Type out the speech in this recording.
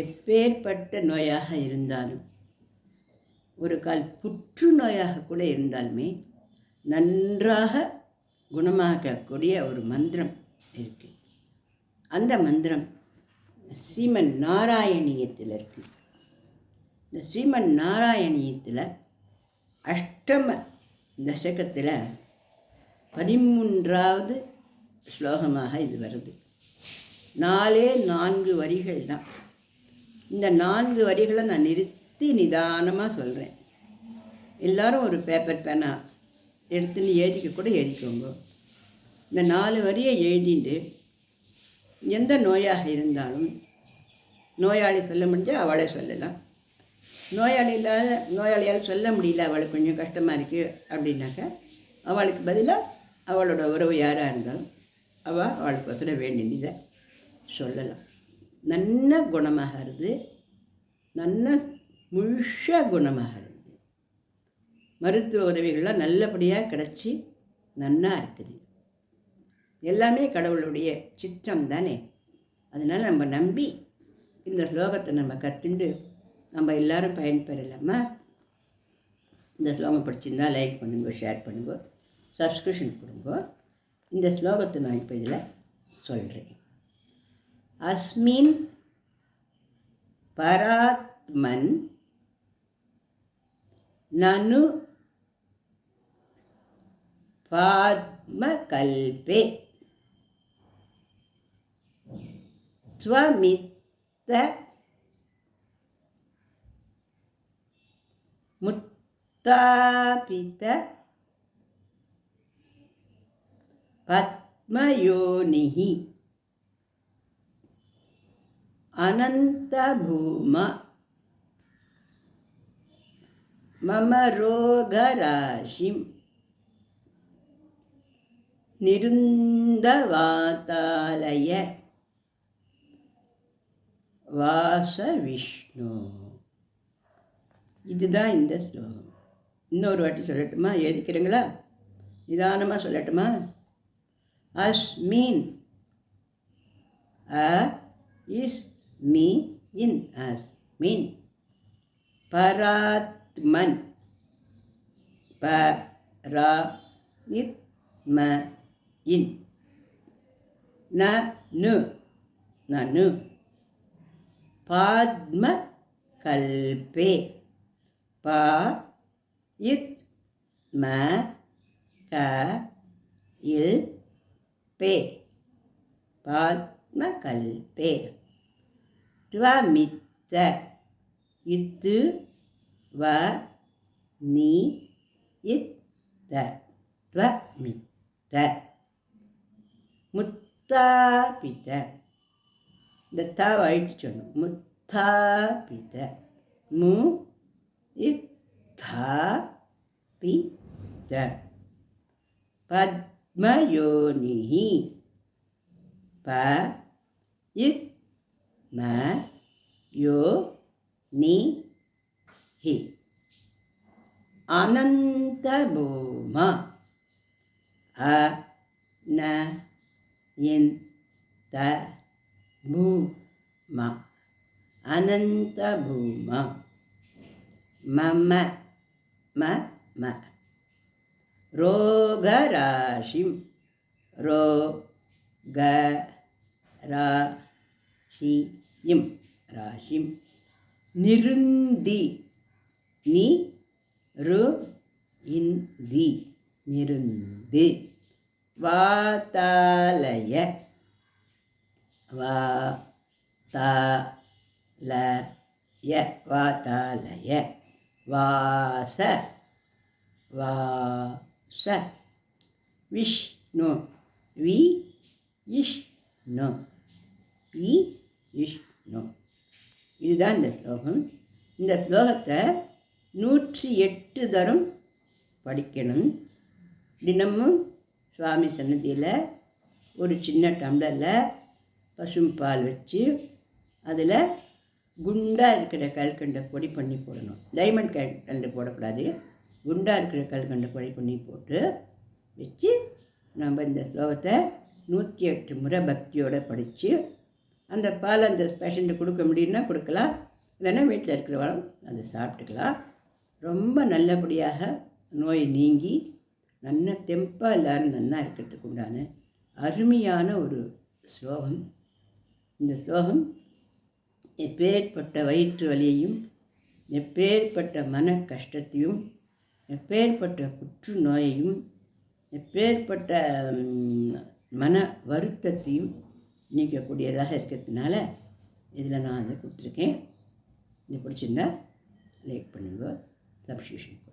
எப்பேற்பட்ட நோயாக இருந்தாலும், ஒரு கால் புற்றுநோயாக கூட இருந்தாலுமே நன்றாக குணமாக்கக்கூடிய ஒரு மந்திரம் இருக்குது. அந்த மந்திரம் ஸ்ரீமன் நாராயணியத்தில் இருக்குது. இந்த ஸ்ரீமன் நாராயணியத்தில் அஷ்டம தசகத்தில் 13வது ஸ்லோகமாக இது வருது. 4 வரிகள் தான். இந்த 4 வரிகளை நான் நிறுத்தி நிதானமாக சொல்கிறேன். எல்லோரும் ஒரு பேப்பர் பேனா எடுத்துன்னு எழுதிக்க கூட எழுதிக்கோங்க. இந்த 4 வரியை எழுதிட்டு எந்த நோயாக இருந்தாலும் நோயாளி சொல்ல முடிஞ்சால் அவளை சொல்லலாம். நோயாளியால் சொல்ல முடியல, அவளுக்கு கொஞ்சம் கஷ்டமாக இருக்குது அப்படின்னாக்கா அவளுக்கு பதிலாக அவளோட உறவு யாராக இருந்தாலும் அவளுக்கு வசர வேண்டியதை சொல்லலாம். நல்ல குணமாகிறது, நல்ல முழுசாக குணமாகிறது. மருத்துவ உதவிகள்லாம் நல்லபடியாக கிடச்சி நன்னா இருக்குது. எல்லாமே கடவுளுடைய சித்தம் தானே. அதனால் நம்ம நம்பி இந்த ஸ்லோகத்தை நம்ம கற்றுண்டு நம்ம எல்லோரும் பயன்பெறலாமா? இந்த ஸ்லோகம் படிச்சிருந்தா லைக் பண்ணுங்க, ஷேர் பண்ணுங்க, சப்ஸ்கிரிப்ஷன் கொடுங்க. இந்த ஸ்லோகத்தை நான் இப்போ இதில் சொல்கிறேன். அஸ்மின் பராத்மன் நனு பாத்மகல்பே ஸ்வமித்த முத்தாபித பத்மயோனிஹி அனந்தபூம மம ரோகராசிம் நிருந்தவாதாலய வாச விஷ்ணு. இதுதான் இந்த ஸ்லோகம். இன்னொரு வாட்டி சொல்லட்டுமா? எழுதிக்கிறீங்களா? நிதானமாக சொல்லட்டுமா? அஸ்மின், அ இஸ் மீ இன், அஸ்மின் பராத்மன், ப ரா இத் ம இன், ந நு நனு பாத்ம கல்பே, பா இத் ம க இல் பே, பாத்ம கல்பே துவமித்த, இத்து வ நீ இத்த, துவமித்த முத்தாபித, இந்த தாவை அழிட்டு சொன்னோம். முத்தாபித, மு இத்தா பித பத்மயோனிஹி, ப இத் ம யோ நி ஹி அனந்தபூம, அ ந இன் த பூம அனந்தபூம மம ம ம ரோகராசிம், ரோ க ரா சி இம் ராசிம், நிருந்தி, நி ரு இந்தி நிருந்து, வாதாலய, வா தா ல ய வாதாலய, வாச வாச விஷ்ணு, வி இஷ்ணு, வி இஷ்ணு. இதுதான் இந்த ஸ்லோகம். இந்த ஸ்லோகத்தை 108 தரம் படிக்கணும். தினமும் சுவாமி சன்னதியில் ஒரு சின்ன டம்ளரில் பசும்பால் வச்சு அதில் குண்டாக இருக்கிற கல்கண்டை பொடி பண்ணி போடணும். டைமண்ட் கல்கண்டு போடக்கூடாது. குண்டாக இருக்கிற கல்கண்டை பொடி பண்ணி போட்டு வச்சு நம்ம இந்த ஸ்லோகத்தை 108 முறை பக்தியோடு படித்து அந்த பால் அந்த பேஷண்ட்டு கொடுக்க முடியும்னா கொடுக்கலாம், இல்லைன்னா வீட்டில் இருக்கிறவங்களும் அதை சாப்பிட்டுக்கலாம். ரொம்ப நல்லபடியாக நோய் நீங்கி நல்ல தெம்பாக எல்லோரும் நல்லா இருக்கிறதுக்கு உண்டான அருமையான ஒரு ஸ்லோகம். இந்த ஸ்லோகம் எப்பேற்பட்ட வயிற்று வலியையும், எப்பேற்பட்ட மன கஷ்டத்தையும், எப்பேற்பட்ட புற்றுநோயையும், எப்பேற்பட்ட மன வருத்தத்தையும் நீக்கக்கூடியதாக இருக்கிறதுனால இதில் நான் அதை கொடுத்துருக்கேன். இது பிடிச்சிருந்தா லைக் பண்ணுங்க. சப்ஸ்கிரிப்ஷன்